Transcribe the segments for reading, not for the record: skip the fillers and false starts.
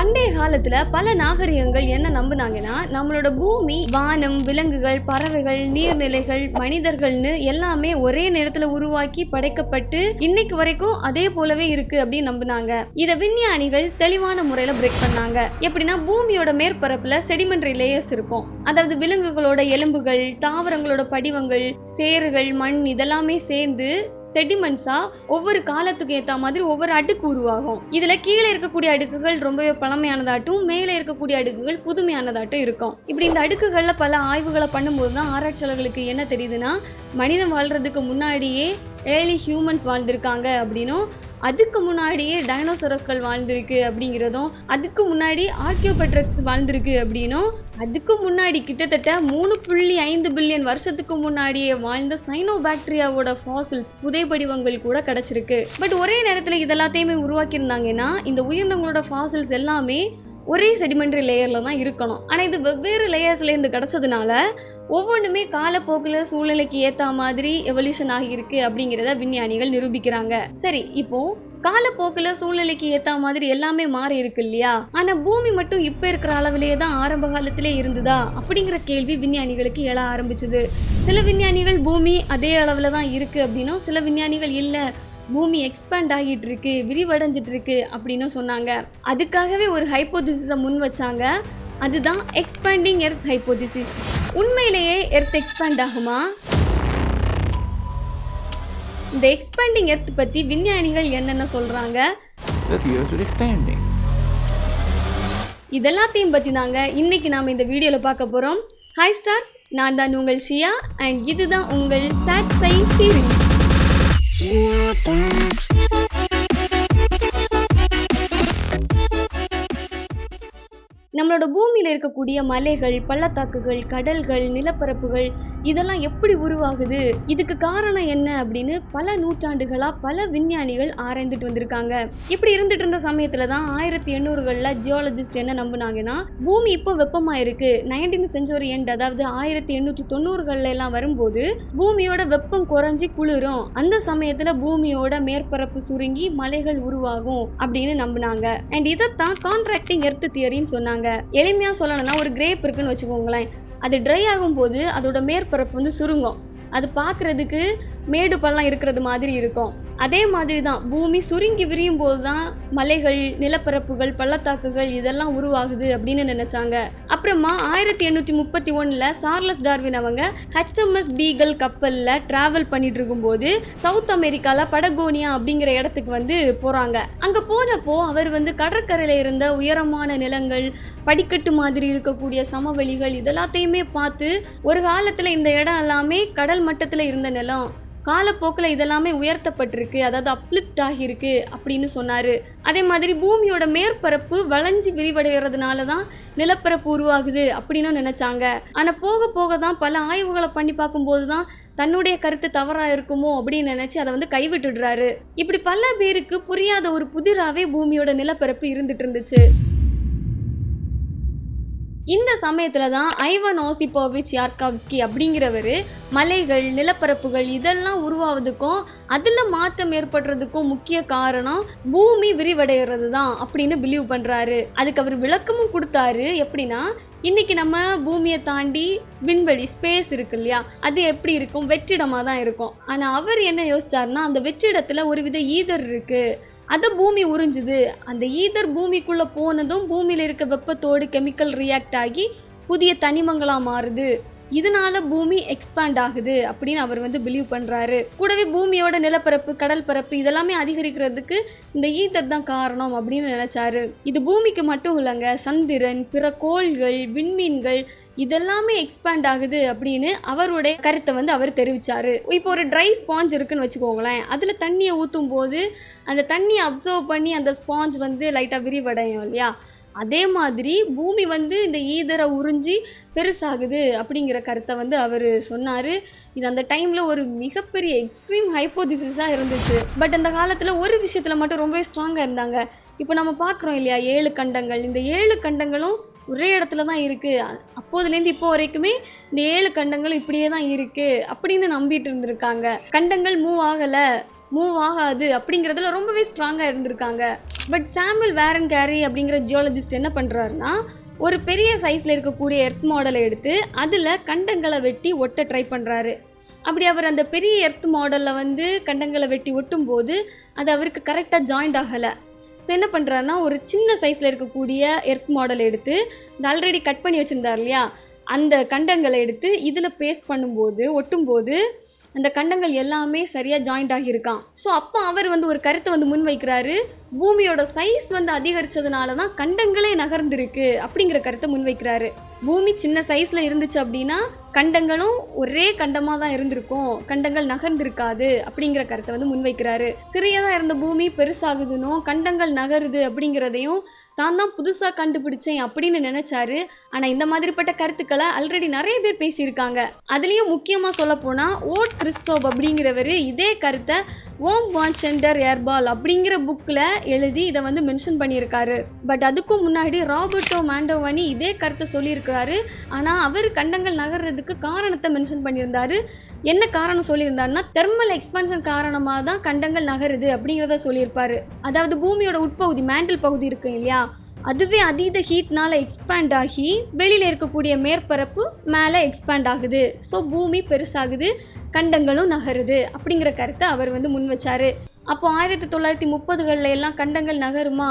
பண்டைய காலத்துல பல நாகரிகங்கள் என்ன நம்புனாங்கன்னா, நம்மளோட பூமி வானம், விலங்குகள், பறவைகள், நீர்நிலைகள், மனிதர்கள்னு எல்லாமே ஒரே நேரத்துல உருவாக்கி படைக்கப்பட்டு இன்னைக்கு வரைக்கும் அதே போலவே இருக்கு அப்படின்னு நம்புனாங்க. இத விஞ்ஞானிகள் தெளிவான முறையில பிரேக் பண்ணாங்க. எப்படின்னா, பூமியோட மேற்பரப்புல செடிமெண்டரி லேயர்ஸ் இருக்கும். அதாவது விலங்குகளோட எலும்புகள், தாவரங்களோட படிவங்கள், சேறுகள், மண் இதெல்லாமே சேர்ந்து செடிமெண்ட்ஸா ஒவ்வொரு காலத்துக்கு ஏத்த மாதிரி ஒவ்வொரு அடுக்கு உருவாகும். இதுல கீழே இருக்கக்கூடிய அடுக்குகள் ரொம்பவே பழமையானதாட்டும், மேலே இருக்கக்கூடிய அடுக்குகள் புதுமையானதாட்டும் இருக்கும். இப்படி இந்த அடுக்குகள்ல பல ஆய்வுகளை பண்ணும்போது தான் ஆராய்ச்சியாளர்களுக்கு என்ன தெரியுதுன்னா, மனிதன் வாழ்றதுக்கு முன்னாடியே ஏர்லி ஹியூமன்ஸ் வாழ்ந்திருக்காங்க அப்படின்னும், அதுக்கு முன்னாடியே டைனோசரஸ்கள் வாழ்ந்திருக்கு அப்படிங்கிறதும், அதுக்கு முன்னாடி ஆர்கியோபெட்ரக்ஸ் வாழ்ந்திருக்கு அப்படின்னும், அதுக்கு முன்னாடி கிட்டத்தட்ட 3.5 பில்லியன் வருஷத்துக்கு முன்னாடியே வாழ்ந்த சைனோபாக்டீரியாவோட ஃபாசில்ஸ் புதைபடிவங்கள் கூட கிடைச்சிருக்கு. பட் ஒரே நேரத்தில் இதெல்லாத்தையுமே உருவாக்கியிருந்தாங்கன்னா, இந்த உயிரினங்களோட ஃபாசில்ஸ் எல்லாமே ஒரே செடிமெண்டரி லேயரில் தான் இருக்கணும். ஆனால் இது வெவ்வேறு லேயர்ஸ்லேருந்து கிடச்சதுனால ஒவ்வொன்றுமே காலப்போக்கில் சூழ்நிலைக்கு ஏற்ற மாதிரி எவல்யூஷன் ஆகியிருக்கு அப்படிங்கிறத விஞ்ஞானிகள் நிரூபிக்கிறாங்க. சரி, இப்போ காலப்போக்கில் சூழ்நிலைக்கு ஏற்ற மாதிரி எல்லாமே மாறி இருக்கு இல்லையா? ஆனால் பூமி மட்டும் இப்போ இருக்கிற அளவிலேயே தான் ஆரம்ப காலத்திலே இருந்ததா அப்படிங்கிற கேள்வி விஞ்ஞானிகளுக்கு எழ ஆரம்பிச்சுது. சில விஞ்ஞானிகள் பூமி அதே அளவில் தான் இருக்கு அப்படின்னும், சில விஞ்ஞானிகள் இல்லை பூமி எக்ஸ்பேண்ட் ஆகிட்டு இருக்கு, விரிவடைஞ்சிட்டு இருக்கு அப்படின்னு சொன்னாங்க. அதுக்காகவே ஒரு ஹைப்போதிசிஸை முன் வச்சாங்க. அதுதான் எக்ஸ்பேண்டிங் எர்த் ஹைப்போதிசிஸ். உண்மையிலேயே எர்த் எக்ஸ்பேண்ட் ஆகுமா? இந்த எக்ஸ்பேண்டிங் எர்த் பத்தி விஞ்ஞானிகள் என்னென்ன சொல்றாங்க? இதெல்லாத்தையும் பத்தி தாங்க இன்னைக்கு நாம இந்த வீடியோல பார்க்க போறோம். ஹாய் ஸ்டார், நான் தான் உங்கள் ஷியா அண்ட் இதுதான் உங்கள் சாட் சை சீரீஸ். நம்மளோட பூமியில் இருக்கக்கூடிய மலைகள், பள்ளத்தாக்குகள், கடல்கள், நிலப்பரப்புகள் இதெல்லாம் எப்படி உருவாகுது, இதுக்கு காரணம் என்ன அப்படின்னு பல நூற்றாண்டுகளா பல விஞ்ஞானிகள் ஆராய்ந்துட்டு வந்திருக்காங்க. இப்படி இருந்துட்டு இருந்த சமயத்துல தான் 1800களில் ஜியாலஜிஸ்ட் என்ன நம்பினாங்கன்னா, பூமி இப்போ வெப்பமா இருக்கு. 19th செஞ்சுரி எண்ட், அதாவது 1890களில் எல்லாம் வரும்போது பூமியோட வெப்பம் குறைஞ்சி குளிரும். அந்த சமயத்துல பூமியோட மேற்பரப்பு சுருங்கி மலைகள் உருவாகும் அப்படின்னு நம்பினாங்க. அண்ட் இதைத்தான் கான்ட்ராக்டிங் எர்த் தியரின்னு சொன்னாங்க. எளிமையா சொல்லணும்னா, ஒரு கிரேப் இருக்குன்னு வச்சுக்கோங்களேன். அது ட்ரை ஆகும் போது அதோட மேற்பரப்பு வந்து சுருங்கும். அது பார்க்கறதுக்கு மேடு பள்ளம் இருக்கிறது மாதிரி இருக்கும். அதே மாதிரி தான் பூமி சுருங்கி விரியும் போது தான் மலைகள், நிலப்பரப்புகள், பள்ளத்தாக்குகள் இதெல்லாம் உருவாகுது அப்படின்னு நினைச்சாங்க. அப்புறமா 1831 சார்லஸ் டார்வின் அவங்க HMS பீகல் கப்பல்ல டிராவல் பண்ணிட்டு இருக்கும்போது சவுத் அமெரிக்கால படகோனியா அப்படிங்கிற இடத்துக்கு வந்து போறாங்க. அங்க போனப்போ அவர் வந்து கடற்கரையில இருந்த உயரமான நிலங்கள், படிக்கட்டு மாதிரி இருக்கக்கூடிய சமவெளிகள் இதெல்லாத்தையுமே பார்த்து, ஒரு காலத்துல இந்த இடம் எல்லாமே கடல் மட்டத்துல இருந்த நிலம், காலப்போக்கில் இதெல்லாமே உயர்த்தப்பட்டிருக்கு, அதாவது அப்லிஃப்ட் ஆகியிருக்கு அப்படின்னு சொன்னார். அதே மாதிரி பூமியோட மேற்பரப்பு வளைஞ்சி விரிவடைகிறதுனால தான் நிலப்பரப்பு உருவாகுது அப்படின்னு நினச்சாங்க. ஆனால் போக போக தான் பல ஆய்வுகளை பண்ணி பார்க்கும்போது தான் தன்னுடைய கருத்து தவறாக இருக்குமோ அப்படின்னு நினச்சி அதை வந்து கைவிட்டுடுறாரு. இப்படி பல பேருக்கு புரியாத ஒரு புதிராகவே பூமியோட நிலப்பரப்பு இருந்துட்டு இருந்துச்சு. இந்த சமயத்துல தான் ஐவன் ஓசிபோவிச் யார்காவ்ஸ்கி அப்படிங்கிறவர் மலைகள், நிலப்பரப்புகள் இதெல்லாம் உருவாவதுக்கும் அதில் மாற்றம் ஏற்படுறதுக்கும் முக்கிய காரணம் பூமி விரிவடைகிறது தான் அப்படின்னு பிலீவ் பண்ணுறாரு. அதுக்கு அவர் விளக்கமும் கொடுத்தாரு. எப்படின்னா, இன்னைக்கு நம்ம பூமியை தாண்டி விண்வெளி, ஸ்பேஸ் இருக்கு இல்லையா, அது எப்படி இருக்கும்? வெற்றிடமாக தான் இருக்கும். ஆனால் அவர் என்ன யோசிச்சாருன்னா, அந்த வெற்றிடத்தில் ஒரு வித ஈதர் இருக்கு, அதை பூமி உறிஞ்சுது. அந்த ஈதர் பூமிக்குள்ளே போனதும் பூமியில் இருக்க வெப்பத்தோடு கெமிக்கல் ரியாக்ட் ஆகி புதிய தனிமங்களாக மாறுது. இதனால பூமி எக்ஸ்பேண்ட் ஆகுது அப்படின்னு அவர் வந்து பிலீவ் பண்ணுறாரு. கூடவே பூமியோட நிலப்பரப்பு, கடல் பரப்பு இதெல்லாமே அதிகரிக்கிறதுக்கு இந்த ஈதர் தான் காரணம் அப்படின்னு நினைச்சாரு. இது பூமிக்கு மட்டும் இல்லைங்க, சந்திரன், பிற கோள்கள், விண்மீன்கள் இதெல்லாமே எக்ஸ்பேண்ட் ஆகுது அப்படின்னு அவருடைய கருத்தை வந்து அவர் தெரிவிச்சாரு. இப்போ ஒரு ட்ரை ஸ்பாஞ்ச் இருக்குன்னு வச்சுக்கோங்களேன். அதில் தண்ணியை ஊற்றும் போது அந்த தண்ணியை அப்சர்வ் பண்ணி அந்த ஸ்பாஞ்ச் வந்து லைட்டாக விரிவடையும் இல்லையா, அதே மாதிரி பூமி வந்து இந்த ஈதரை உறிஞ்சி பெருசாகுது அப்படிங்கிற கருத்தை வந்து அவர் சொன்னார். இது அந்த டைமில் ஒரு மிகப்பெரிய எக்ஸ்ட்ரீம் ஹைப்போதிசிஸாக இருந்துச்சு. பட் அந்த காலத்தில் ஒரு விஷயத்தில் மட்டும் ரொம்பவே ஸ்ட்ராங்காக இருந்தாங்க. இப்போ நம்ம பார்க்குறோம் இல்லையா, 7 கண்டங்கள். இந்த 7 கண்டங்களும் ஒரே இடத்துல தான் இருக்குது. அப்போதுலேருந்து இப்போ வரைக்குமே இந்த 7 கண்டங்களும் இப்படியே தான் இருக்குது அப்படின்னு நம்பிட்டு இருந்திருக்காங்க. கண்டங்கள் மூவ் ஆகலை, மூவ் ஆகாது அப்படிங்கிறதுல ரொம்பவே ஸ்ட்ராங்காக இருந்திருக்காங்க. பட் சாமுவல் வாரன் கேரி அப்படிங்கிற ஜியாலஜிஸ்ட் என்ன பண்ணுறாருன்னா, ஒரு பெரிய சைஸில் இருக்கக்கூடிய எர்த் மாடலை எடுத்து அதில் கண்டங்களை வெட்டி ஒட்ட ட்ரை பண்ணுறாரு. அப்படி அவர் அந்த பெரிய எர்த் மாடலில் வந்து கண்டங்களை வெட்டி ஒட்டும் போது அது அவருக்கு கரெக்டாக ஜாயிண்ட் ஆகலை. ஸோ என்ன பண்ணுறாருன்னா, ஒரு சின்ன சைஸில் இருக்கக்கூடிய எர்த் மாடலை எடுத்து இந்த ஆல்ரெடி கட் பண்ணி வச்சுருந்தார் இல்லையா, அந்த கண்டங்களை எடுத்து இதில் பேஸ்ட் பண்ணும்போது ஒட்டும்போது அந்த கண்டங்கள் எல்லாமே சரியாக ஜாயிண்ட் ஆகியிருக்கான். ஸோ அப்போ அவர் வந்து ஒரு கருத்தை வந்து முன் வைக்கிறாரு. பூமியோட சைஸ் வந்து அதிகரித்ததுனால தான் கண்டங்களே நகர்ந்துருக்கு அப்படிங்கிற கருத்தை முன்வைக்கிறாரு. பூமி சின்ன சைஸில் இருந்துச்சு அப்படின்னா கண்டங்களும் ஒரே கண்டமாக தான் இருந்திருக்கும், கண்டங்கள் நகர்ந்திருக்காது அப்படிங்கிற கருத்தை வந்து முன்வைக்கிறாரு. சிறியதாக இருந்த பூமி பெருசாகுதுன்னு கண்டங்கள் நகருது அப்படிங்கிறதையும் தான் தான் புதுசாக கண்டுபிடிச்சேன் அப்படின்னு நினைச்சாரு. ஆனால் இந்த மாதிரிப்பட்ட கருத்துக்களை ஆல்ரெடி நிறைய பேர் பேசியிருக்காங்க. அதுலேயும் முக்கியமாக சொல்ல போனால் ஓட் கிறிஸ்டோப் அப்படிங்கிறவர் இதே கருத்தை ஓம் வான்சென்டர் ஏர்பால் அப்படிங்கிற புக்கில் எழுதி இதை வந்து மென்ஷன் பண்ணியிருக்காரு. பட் அதுக்கும் முன்னாடி ராபர்ட்டோ மாண்டோவனி இதே கருத்தை சொல்லியிருக்காரு. ஆனால் அவர் கண்டங்கள் நகர்றதுக்கு காரணத்தை மென்ஷன் பண்ணியிருந்தாரு. என்ன காரணம் சொல்லியிருந்தாருன்னா, தெர்மல் எக்ஸ்பான்ஷன் காரணமாக தான் கண்டங்கள் நகருது அப்படிங்கிறத சொல்லியிருப்பாரு. அதாவது பூமியோட உட்பகுதி மேண்டில் பகுதி இருக்கு இல்லையா, அதுவே அதீத ஹீட்னால எக்ஸ்பேண்ட் ஆகி வெளியில் இருக்கக்கூடிய மேற்பரப்பு மேலே எக்ஸ்பேண்ட் ஆகுது. ஸோ பூமி பெருசாகுது, கண்டங்களும் நகருது அப்படிங்கிற கருத்தை அவர் வந்து முன் வச்சாரு. அப்போ 1930களில் எல்லாம் கண்டங்கள் நகருமா,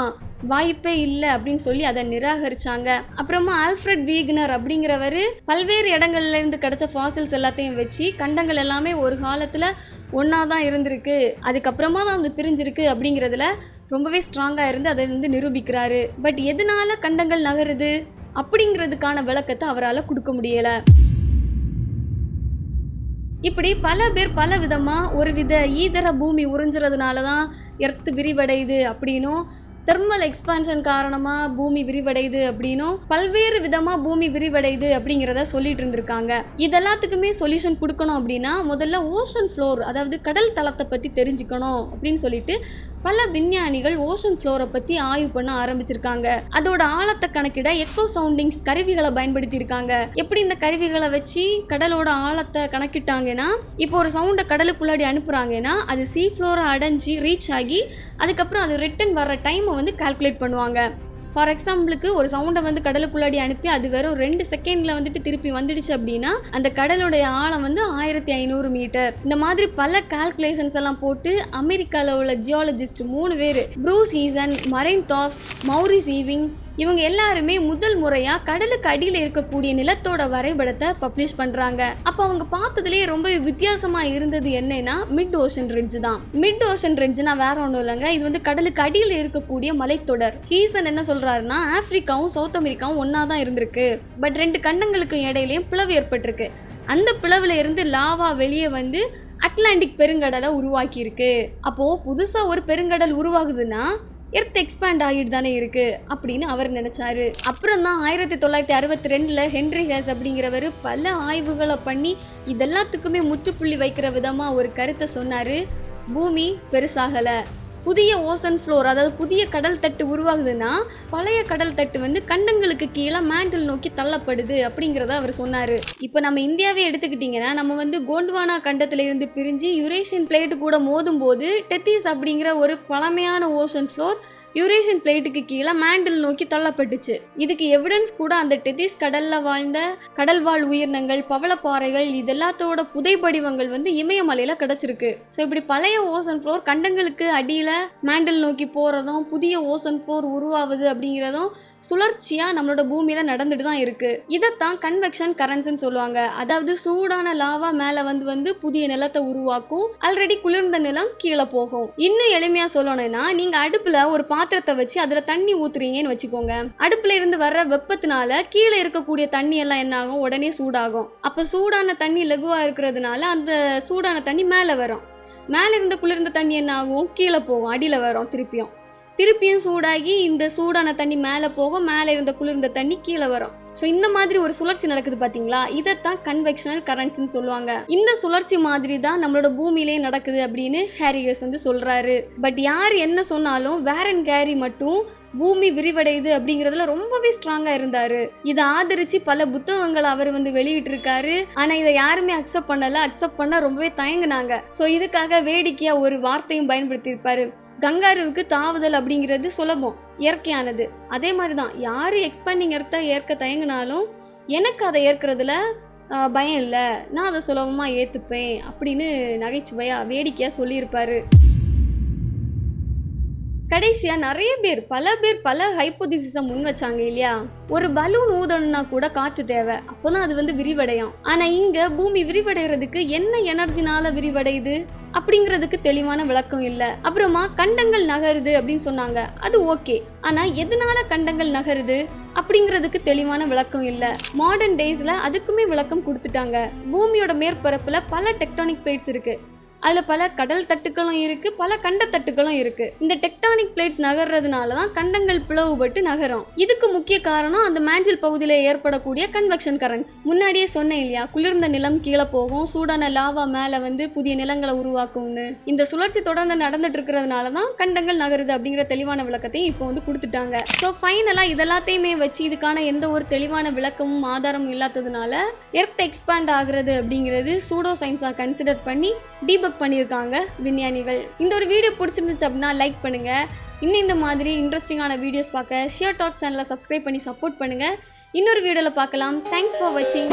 வாய்ப்பே இல்லை அப்படின்னு சொல்லி அதை நிராகரிச்சாங்க. அப்புறமா ஆல்ஃப்ரெட் வீக்னர் அப்படிங்கிறவர் பல்வேறு இடங்கள்ல இருந்து கிடைச்ச ஃபாசில்ஸ் எல்லாத்தையும் வச்சு கண்டங்கள் எல்லாமே ஒரு காலத்தில் ஒன்றா தான் இருந்திருக்கு, அதுக்கப்புறமா தான் வந்து பிரிஞ்சிருக்கு அப்படிங்கிறதுல ரொம்பவே ஸ்ட்ராங்காக இருந்து அதை வந்து நிரூபிக்கிறாரு. பட் எதனால கண்டங்கள் நகருது அப்படிங்கிறதுக்கான விளக்கத்தை அவரால் கொடுக்க முடியலை. இப்படி பல பேர் பல விதமாக ஒரு வித ஈதர பூமி உறிஞ்சுறதுனால தான் எர்த்து விரிவடையுது அப்படின்னும், தெர்மல் எக்ஸ்பான்ஷன் காரணமாக பூமி விரிவடையுது அப்படின்னும், பல்வேறு விதமாக பூமி விரிவடையுது அப்படிங்கிறத சொல்லிட்டு இருந்திருக்காங்க. இதெல்லாத்துக்குமே சொல்யூஷன் கொடுக்கணும் அப்படின்னா முதல்ல ஓஷன் ஃப்ளோர், அதாவது கடல் தளத்தை பற்றி தெரிஞ்சுக்கணும் அப்படின்னு சொல்லிட்டு பல விஞ்ஞானிகள் ஓஷன் ஃப்ளோரை பற்றி ஆய்வு பண்ண ஆரம்பிச்சிருக்காங்க. அதோட ஆழத்தை கணக்கிட எக்கோ சவுண்டிங்ஸ் கருவிகளை பயன்படுத்தியிருக்காங்க. எப்படி இந்த கருவிகளை வச்சு கடலோட ஆழத்தை கணக்கிட்டாங்கன்னா, இப்போ ஒரு சவுண்டை கடலுக்குள்ளாடி அனுப்புகிறாங்கன்னா அது சீ ஃப்ளோரை அடைஞ்சி ரீச் ஆகி அதுக்கப்புறம் அது ரிட்டன் வர்ற டைமை வந்து கால்குலேட் பண்ணுவாங்க. ஃபார் எக்ஸாம்பிளுக்கு ஒரு சவுண்டை வந்து கடலுக்குள்ளாடி அனுப்பி அது வெறும் 2 செகண்டில் வந்துட்டு திருப்பி வந்துடுச்சு அப்படின்னா அந்த கடலுடைய ஆழம் வந்து 1500 மீட்டர். இந்த மாதிரி பல கால்குலேஷன்ஸ் எல்லாம் போட்டு அமெரிக்காவில் உள்ள ஜியாலஜிஸ்ட் 3 பேர், ப்ரூஸ் ஈசன், மரைன் தாஃப், மௌரிஸ் ஈவிங், இவங்க எல்லாருமே முதல் முறையாக கடலுக்கு அடியில் இருக்கக்கூடிய நிலத்தோட வரைபடத்தை பப்ளிஷ் பண்ணுறாங்க. அப்போ அவங்க பார்த்ததுலேயே ரொம்ப வித்தியாசமாக இருந்தது என்னன்னா மிட் ஓஷன் ரிட்ஜ் தான். மிட் ஓஷன் ரிட்ஜ்னா வேற ஒன்றும் இல்லைங்க, இது வந்து கடலுக்கு அடியில் இருக்கக்கூடிய மலைத்தொடர். ஹீசன் என்ன சொல்கிறாருன்னா, ஆப்பிரிக்காவும் சவுத் அமெரிக்காவும் ஒன்றா தான் இருந்திருக்கு, பட் 2 கண்டங்களுக்கு இடையிலையும் பிளவு ஏற்பட்டிருக்கு. அந்த பிளவுல இருந்து லாவா வெளியே வந்து அட்லாண்டிக் பெருங்கடலை உருவாக்கியிருக்கு. அப்போது புதுசாக ஒரு பெருங்கடல் உருவாகுதுன்னா எர்த் எக்ஸ்பேண்ட் ஆகிட்டு தானே இருக்கு அப்படின்னு அவர் நினைச்சாரு. அப்புறம் தான் 1962 ஹென்ரி ஹேஸ் அப்படிங்கிறவர் பல ஆய்வுகளை பண்ணி இதெல்லாத்துக்குமே முற்றுப்புள்ளி வைக்கிற விதமாக ஒரு கருத்தை சொன்னார். பூமி பெருசாகலை, புதிய ஓசன் ஃப்ளோர், அதாவது புதிய கடல் தட்டு உருவாகுதுன்னா பழைய கடல் தட்டு வந்து கண்டங்களுக்கு கீழே மேண்டில் நோக்கி தள்ளப்படுது அப்படிங்கிறத அவர் சொன்னார். இப்போ நம்ம இந்தியாவே எடுத்துக்கிட்டிங்கன்னா நம்ம வந்து கோண்ட்வானா கண்டத்தில் இருந்து பிரிஞ்சு யுரேஷியன் பிளேட்டு கூட மோதும் போது டெத்திஸ் அப்படிங்கிற ஒரு பழமையான ஓசன் ஃப்ளோர் யூரேஷியன் பிளேட்டுக்கு கீழே மேண்டில் நோக்கி தள்ளப்பட்டுச்சு. இதுக்கு எவிடன்ஸ் கூட அந்த டெத்திஸ் கடல்ல வாழ்ந்த கடல்வாழ் உயிரினங்கள், பவளப்பாறைகள், இதெல்லாத்தோட புதைப்படிவங்கள் வந்து இமயமலையில கிடைச்சிருக்கு. ஸோ இப்படி பழைய ஓசன் ஃப்ளோர் கண்டங்களுக்கு அடியில மேண்டில் நோக்கி போறதும் புதிய ஓசன் ஃப்ளோர் உருவாகுது அப்படிங்கிறதும் சுழற்சியா நம்மளோட பூமியில நடந்துட்டு தான் இருக்கு. இதைத்தான் கன்வெக்ஷன் கரண்ட்ஸ்ன்னு சொல்லுவாங்க. அதாவது சூடான லாவா மேல வந்து புதிய நிலத்தை உருவாக்கும், ஆல்ரெடி குளிர்ந்த நிலம் கீழே போகும். இன்னும் எளிமையா சொல்லணும்னா, நீங்க அடுப்புல ஒரு பாத்திரத்தை வச்சு அதுல தண்ணி ஊத்துறீங்கன்னு வச்சுக்கோங்க. அடுப்புல இருந்து வர்ற வெப்பத்தினால கீழே இருக்கக்கூடிய தண்ணி எல்லாம் என்ன ஆகும், உடனே சூடாகும். அப்ப சூடான தண்ணி லகுவா இருக்கிறதுனால அந்த சூடான தண்ணி மேல வரும். மேல இருந்த குளிர்ந்த தண்ணி என்ன ஆகும், கீழே போகும், அடியில வரும் திருப்பியும். திருப்பியும் சூடாகி இந்த சூடான தண்ணி மேலே போகும், மேலே இருந்த குளிர்ந்த தண்ணி கீழே வரும். ஸோ இந்த மாதிரி ஒரு சுழற்சி நடக்குது பார்த்தீங்களா, இதைத்தான் கன்வெக்ஷனல் கரண்ட்ஸ்னு சொல்லுவாங்க. இந்த சுழற்சி மாதிரி தான் நம்மளோட பூமியிலே நடக்குது அப்படின்னு ஹேரிகஸ் வந்து சொல்றாரு. பட் யார் என்ன சொன்னாலும் வாரன் கேரி மட்டும் பூமி விரிவடையுது அப்படிங்கிறதுல ரொம்பவே ஸ்ட்ராங்கா இருந்தாரு. இதை ஆதரிச்சு பல புத்தகங்கள் அவர் வந்து வெளியிட்டு இருக்காரு. ஆனா இதை யாருமே அக்செப்ட் பண்ணல. அக்செப்ட் பண்ண ரொம்பவே தயங்குனாங்க. ஸோ இதுக்காக வேடிக்கையா ஒரு வார்த்தையும் பயன்படுத்தி இருப்பாரு. கங்காருவுக்கு தாவுதல் அப்படிங்கிறது சுலபம், இயற்கையானது. அதே மாதிரி தான் யாரு எக்ஸ்பேண்டிங் எர்த்தை ஏற்க தயங்கினாலும் எனக்கு அதை ஏற்கிறதுல பயம் இல்லை, நான் அதை சுலபமாக ஏற்றுப்பேன் அப்படின்னு நகைச்சுவையா வேடிக்கையா சொல்லியிருப்பாரு. கடைசியா நிறைய பேர் பல ஹைப்போதிசிஸை முன் வச்சாங்க இல்லையா. ஒரு பலூன் ஊதணும்னா கூட காற்று தேவை, அப்போதான் அது வந்து விரிவடையும். ஆனா இங்க பூமி விரிவடைகிறதுக்கு என்ன எனர்ஜினால விரிவடையுது அப்படிங்கிறதுக்கு தெளிவான விளக்கம் இல்லை. அப்புறமா கண்டங்கள் நகருது அப்படின்னு சொன்னாங்க, அது ஓகே. ஆனா எதனால கண்டங்கள் நகருது அப்படிங்கிறதுக்கு தெளிவான விளக்கம் இல்லை. மாடர்ன் டேஸ்ல அதுக்குமே விளக்கம் கொடுத்துட்டாங்க. பூமியோட மேற்பரப்புல பல டெக்டானிக் பிளேட்ஸ் இருக்கு. அதில் பல கடல் தட்டுக்களும் இருக்குது, பல கண்ட தட்டுக்களும் இருக்குது. இந்த டெக்டானிக் பிளேட்ஸ் நகர்றதுனால தான் கண்டங்கள் பிளவுபட்டு நகரும். இதுக்கு முக்கிய காரணம் அந்த மேண்டில் பகுதியில் ஏற்படக்கூடிய கன்வெக்ஷன் கரண்ட்ஸ். முன்னாடியே சொன்னேன் இல்லையா, குளிர்ந்த நிலம் கீழே போகும், சூடான லாவா மேலே வந்து புதிய நிலங்களை உருவாக்கும்னு. இந்த சுழற்சி தொடர்ந்து நடந்துட்டு இருக்கிறதுனால தான் கண்டங்கள் நகருது அப்படிங்கிற தெளிவான விளக்கத்தையும் இப்போ வந்து கொடுத்துட்டாங்க. ஸோ ஃபைனலாக இதெல்லாத்தையுமே வச்சு இதுக்கான எந்த ஒரு தெளிவான விளக்கமும் ஆதாரமும் இல்லாததுனால எர்த் எக்ஸ்பேண்ட் ஆகுறது அப்படிங்கிறது சூடோ சயின்ஸாக கன்சிடர் பண்ணி டீபக் பண்ணியிருக்காங்க விஞ்ஞானிகள். இந்த ஒரு வீடியோ பிடிச்சிருந்துச்சு அப்படின்னா லைக் பண்ணுங்க. இன்னும் இந்த மாதிரி இன்ட்ரெஸ்டிங்கான வீடியோஸ் பார்க்க ஷியர் டாக் சேனலை சப்ஸ்கிரைப் பண்ணி சப்போர்ட் பண்ணுங்க. இன்னொரு வீடியோவில் பார்க்கலாம். தேங்க்ஸ் ஃபார் வாட்சிங்.